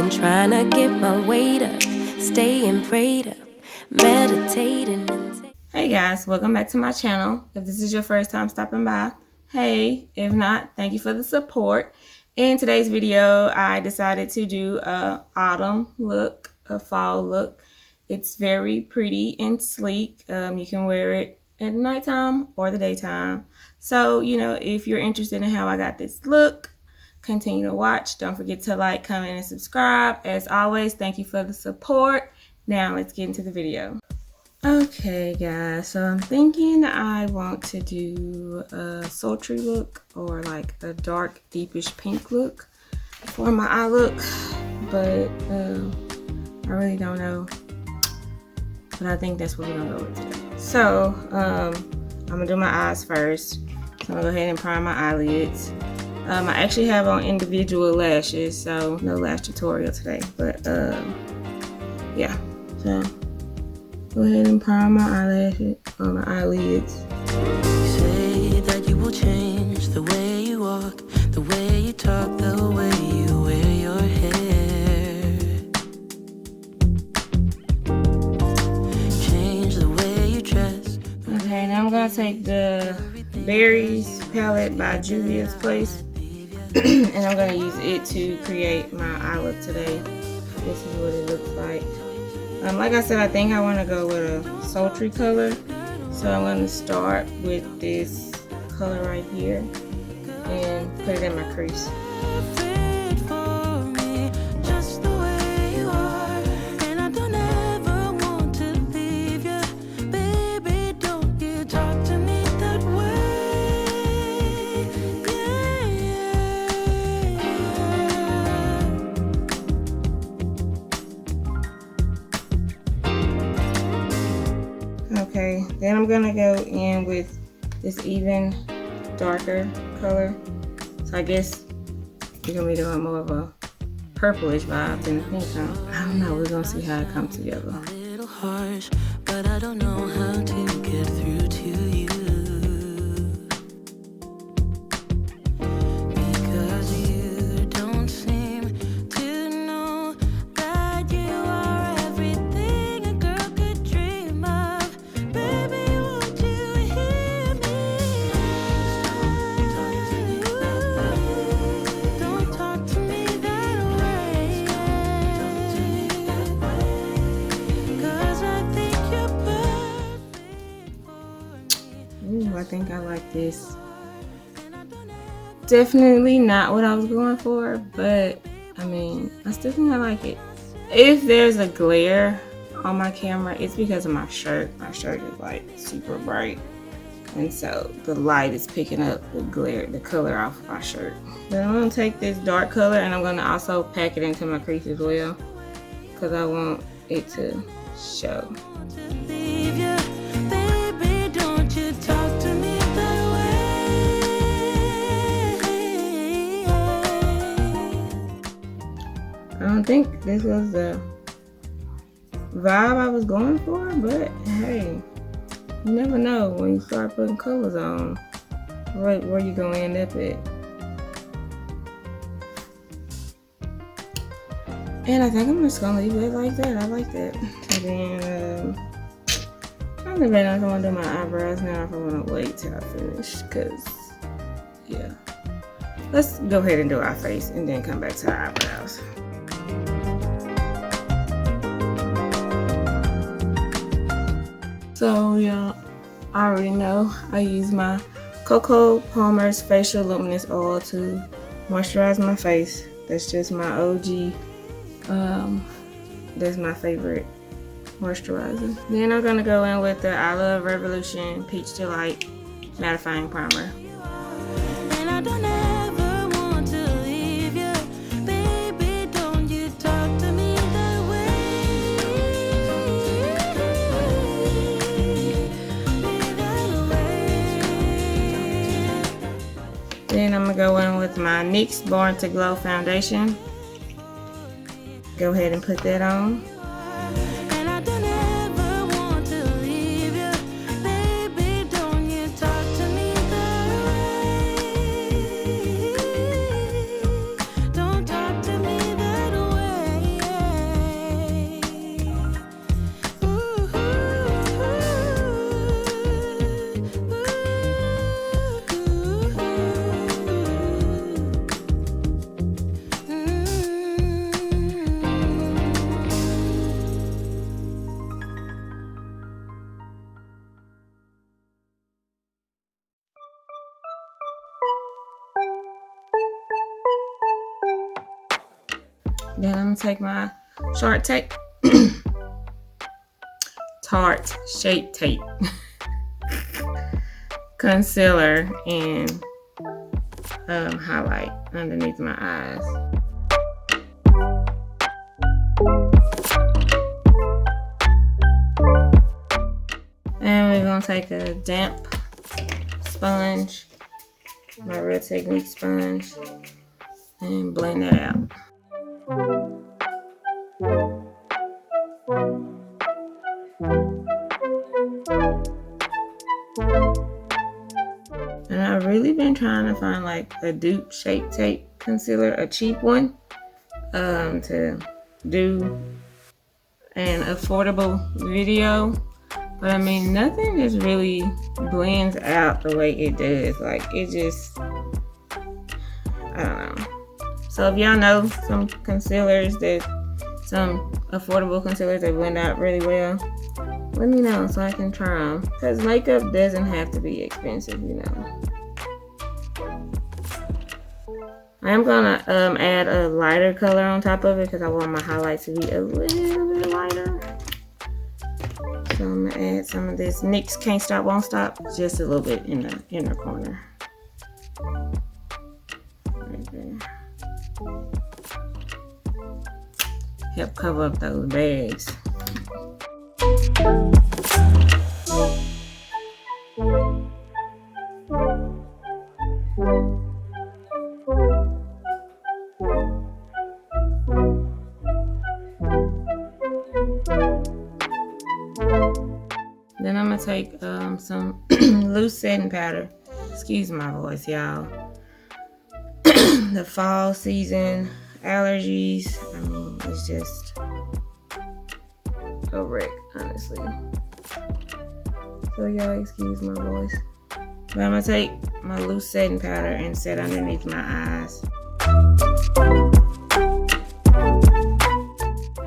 been trying to get my weight up, staying prayed up, meditating. Hey guys, welcome back to my channel. If this is your first time stopping by, hey. If not, thank you for the support. In today's video, I decided to do a autumn look, a fall look. It's very pretty and sleek. You can wear it at nighttime or the daytime. So, if you're interested in how I got this look, continue to watch. Don't forget to like, comment, and subscribe. As always, thank you for the support. Now let's get into the video. Okay guys, so I'm thinking I want to do a sultry look or like a dark deepish pink look for my eye look, but I really don't know, but I think that's what we're gonna go with today. So I'm gonna do my eyes first. So I'm gonna go ahead and prime my eyelids. I actually have on individual lashes, so no lash tutorial today, but yeah, so go ahead and prime my eyelashes on my eyelids. You say that you will change the way you walk, the way you talk, the way you wear your hair. Change the way you dress. Okay, now I'm gonna take the Berries palette by Juvia's Place and I'm gonna use it to create my eye look today. This is what it looks like. Like I said, I think I want to go with a sultry color, so I'm going to start with this color right here and put it in my crease. Okay, then I'm gonna go in with this even darker color. So I guess you're gonna be doing more of a purplish vibe than the pink tone. I don't know, we're gonna see how it comes together. A little harsh, but I don't know how to get through to you. Because you don't seem to know that you are everything a girl could dream of. Baby, won't you hear me? Don't talk to me that way. Cause I think you're perfect for me. Ooh, I think I like this. Definitely not what I was going for, but I mean, I still think I like it. If there's a glare on my camera, it's because of my shirt. My shirt is like super bright, and so the light is picking up the glare, the color off of my shirt. But I'm gonna take this dark color and I'm gonna also pack it into my crease as well, because I want it to show. Leave you, baby, don't you talk to me that way. I don't think this was the vibe I was going for, but hey, you never know when you start putting colors on where you're gonna end up at. And I think I'm just gonna leave it like that. I like that. And then I think I'm gonna do my eyebrows now if I wanna wait till I finish, cause yeah. Let's go ahead and do our face and then come back to our eyebrows. So y'all already know I use my Coco Palmer's Facial Luminous Oil to moisturize my face. That's just my OG. That's my favorite moisturizer. Then I'm gonna go in with the I Love Revolution Peach Delight Mattifying Primer. And I don't ever want to leave you, baby, don't you talk to me that way. Then I'm gonna go in with my NYX Born to Glow Foundation. Go ahead and put that on. And I don't ever want to leave you, baby, don't you talk to me that way. Don't talk to me that way. Then I'm gonna take my Short Tape, Tarte Shape Tape, concealer, and highlight underneath my eyes. And we're gonna take a damp sponge, my Real Technique sponge, and blend that out. And I've really been trying to find like a dupe Shape Tape concealer, a cheap one, to do an affordable video. But I mean, nothing just really blends out the way it does. Like, it just, I don't know. So if y'all know some concealers some affordable concealers that blend out really well, let me know so I can try them. Because makeup doesn't have to be expensive, you know. I'm gonna add a lighter color on top of it because I want my highlights to be a little bit lighter. So I'm gonna add some of this NYX Can't Stop Won't Stop just a little bit in the inner corner. Right there. Help cover up those bags. Then I'm gonna take some loose setting powder. Excuse my voice, y'all. The fall season allergies, I mean, it's just a wreck, honestly. So y'all excuse my voice. But I'm gonna take my loose setting powder and set underneath my eyes.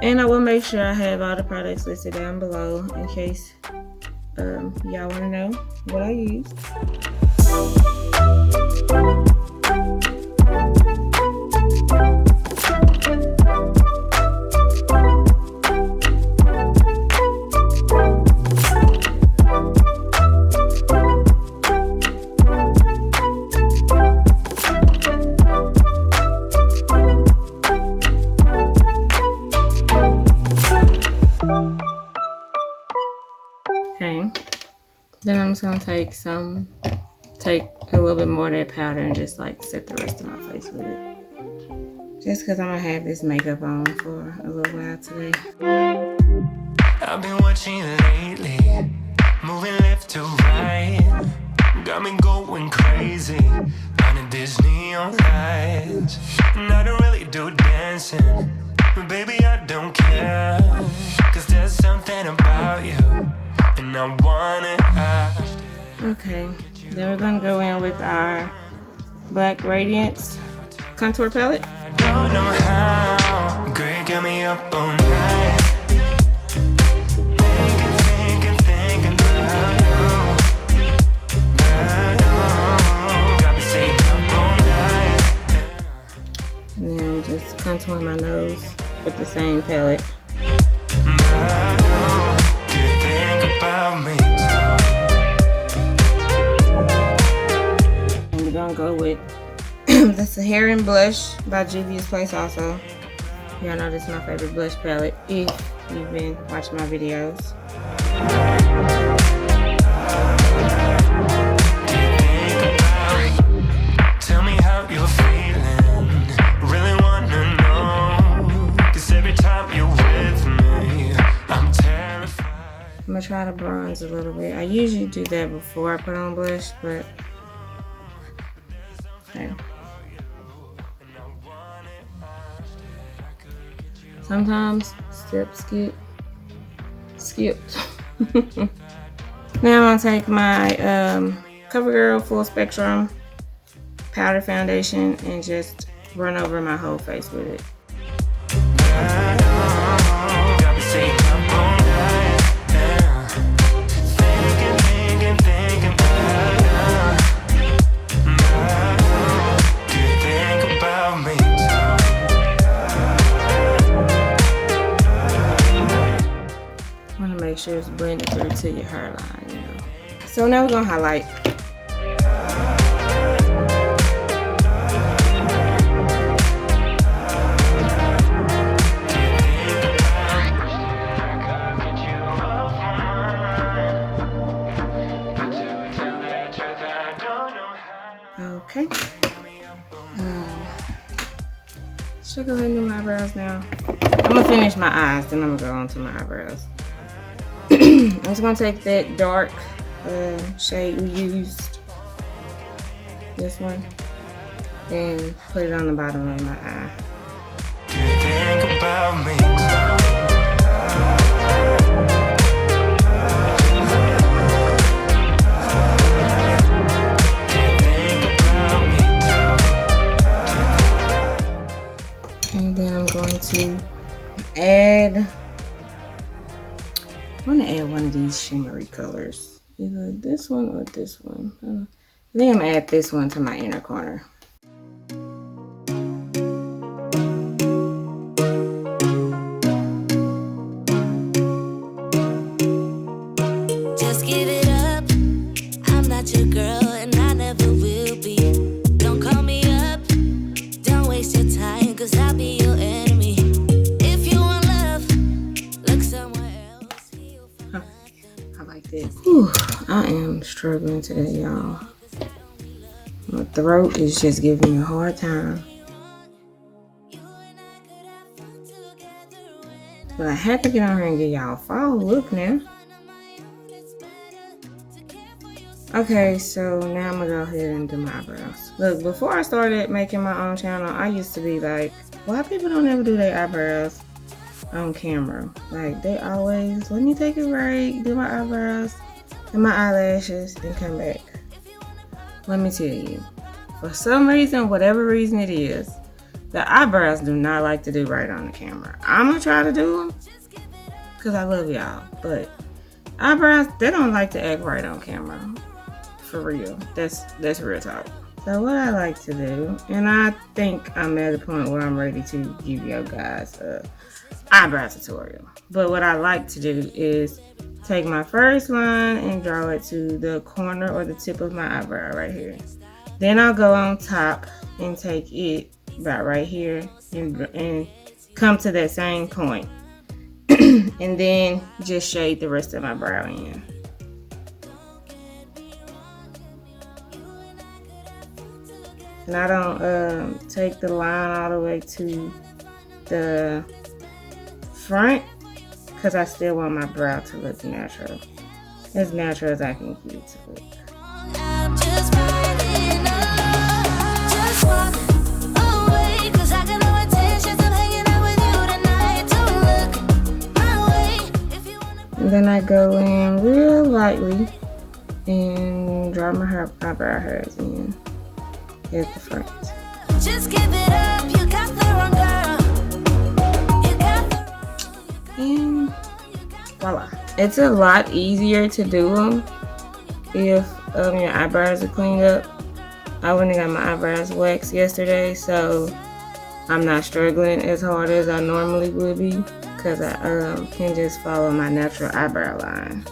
And I will make sure I have all the products listed down below in case y'all want to know what I use. Okay, then I'm just gonna take a little bit more of that powder and just like set the rest of my face with it. Just because I'm gonna have this makeup on for a little while today. I've been watching lately, moving left to right, got me going crazy, under this neon lights. And I don't really do dancing, but baby I don't care, cause there's something about you, and I want it. Okay, then we're gonna go in with our Black Radiance contour palette. I don't know how, girl, get me up all night. Thinking about you. Got me staying up all night. And then just contour my nose with the same palette. Do you think about me? And we're gonna go with the Saharran blush by Juvia's Place also. Y'all know this is my favorite blush palette if you've been watching my videos. Tell me how you're feeling. Really wanna know. Cause every time you're with me, I'm terrified. I'm gonna try to bronze a little bit. I usually do that before I put on blush, but okay. Sometimes skip. Now I'm gonna take my CoverGirl Full Spectrum powder foundation and just run over my whole face with it. make sure it's blended through to your hairline, you know. So now we're gonna highlight. Okay. Should I go ahead and do my eyebrows now? I'm gonna finish my eyes, then I'm gonna go on to my eyebrows. I'm just gonna take that dark shade we used, this one, and put it on the bottom of my eye. Think about me. And then I'm going to add, I want to add one of these shimmery colors. Either this one or this one. I think I'm going to add this one to my inner corner. Just give it up. I'm not your girl and I never will be. Don't call me up. Don't waste your time, 'cause I'll be your enemy. If you want love, look somewhere else. I like this. Whew, I am struggling today, y'all. My throat is just giving me a hard time. But I had to get on here and get y'all a fall look now. Okay, so now I'm gonna go ahead and do my eyebrows. Look, before I started making my own channel, I used to be like, why people don't ever do their eyebrows on camera? Like, they always, let me take a break, do my eyebrows and my eyelashes, and come back. Let me tell you, for some reason, whatever reason it is, the eyebrows do not like to do right on the camera. I'm gonna try to do them, because I love y'all, but eyebrows, they don't like to act right on camera. For real. That's real talk. So what I like to do, and I think I'm at a point where I'm ready to give you guys a eyebrow tutorial. But what I like to do is take my first line and draw it to the corner or the tip of my eyebrow right here. Then I'll go on top and take it about right here and come to that same point. And then just shade the rest of my brow in. And I don't take the line all the way to the front, because I still want my brow to look natural. As natural as I can get it to look. I'm just riding along. Just walk away, 'cause I got no intentions of hanging out with you tonight. Don't look my way if you wanna. And then I go in real lightly and draw my eyebrow hairs in at the front. Just give it up, you got the wrong girl. You got the wrong. And voila. It's a lot easier to do them if your eyebrows are cleaned up. I went and got my eyebrows waxed yesterday, so I'm not struggling as hard as I normally would be, because I can just follow my natural eyebrow line.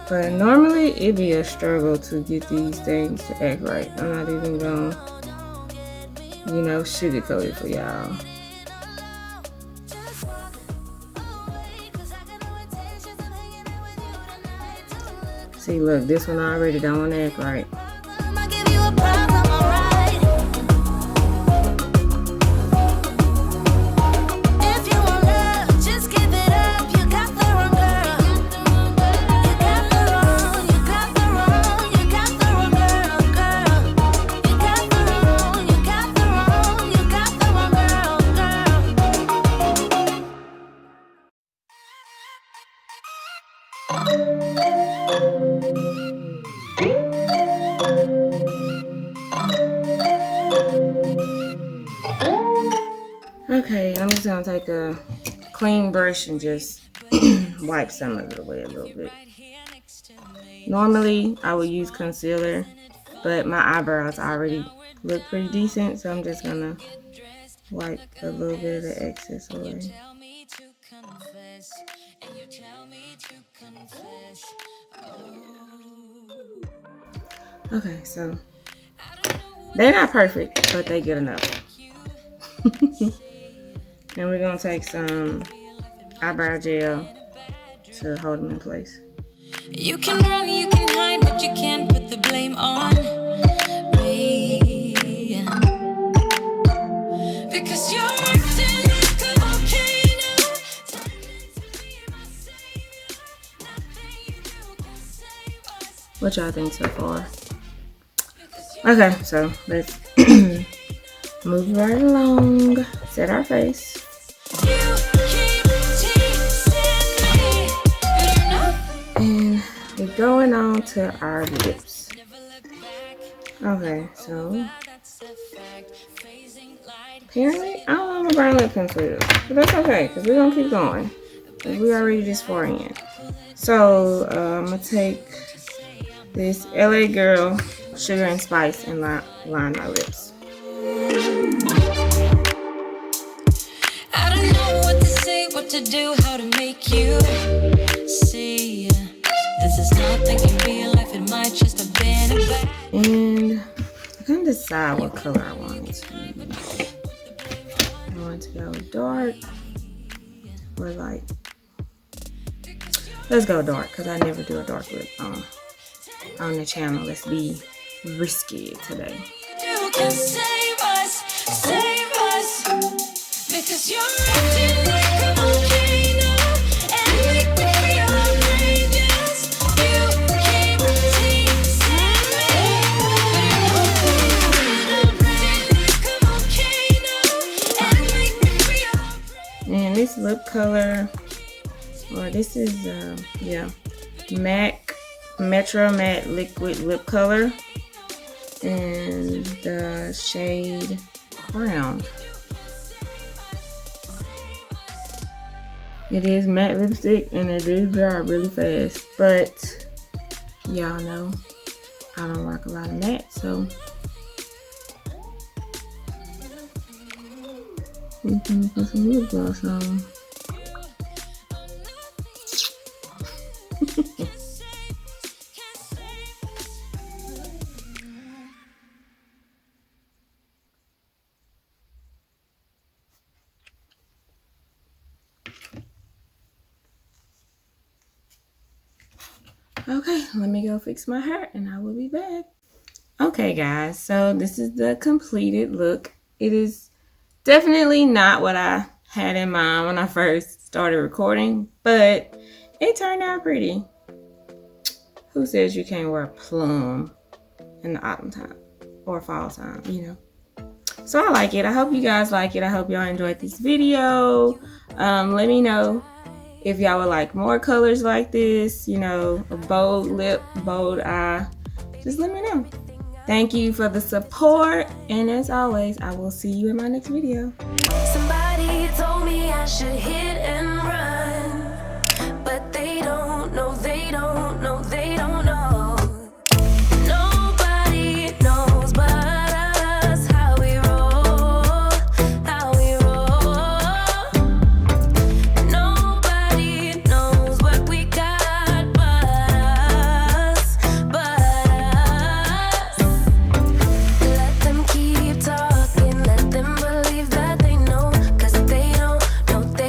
But normally it'd be a struggle to get these things to act right. I'm not even gonna, sugarcoat it for y'all. See, look, this one already don't want to act right. I'ma give you a problem, alright? If you want love, just give it up. You got the wrong girl. You got the wrong, you got the wrong, you got the wrong girl, girl. You got the wrong, you got the wrong, you got the wrong Okay, I'm just gonna take a clean brush and just wipe some of it away a little bit. Normally, I would use concealer, but my eyebrows already look pretty decent, so I'm just gonna wipe a little bit of the excess away. Okay, so they're not perfect, but they good enough. And we're gonna take some eyebrow gel to hold them in place. You can run, you can hide, but you can't put the blame on me. Because you're acting like a volcano. What y'all think so far? Okay, so let's move right along. Set our face. And we're going on to our lips. Okay, so apparently I don't know my brown lip pencil is, but that's okay because we're gonna keep going. We already this far in. So I'm gonna take this LA Girl Sugar and Spice and line my lips. I don't know what to say, what to do, how to make you see. This is nothing in real life, it might just have been a bad. And I couldn't decide what color I wanted to use. I want to go dark or light. Let's go dark because I never do a dark lip on the channel. Let's be risky today. You can save us, because you're acting like a volcano and make me feel outrageous. You keep teasing me, and this lip color, or this is MAC Metro Matte Liquid Lip Color, and the shade Brown. It is matte lipstick and it is dry really fast, but y'all know I don't rock a lot of matte, so we can put some lip gloss on. Okay, let me go fix my hair and I will be back. Okay guys, so this is the completed look. It is definitely not what I had in mind when I first started recording, but it turned out pretty. Who says you can't wear a plum in the autumn time or fall time, you know? So I like it. I hope you guys like it. I hope y'all enjoyed this video. Let me know if y'all would like more colors like this, you know, a bold lip, bold eye. Just let me know. Thank you for the support. And as always, I will see you in my next video.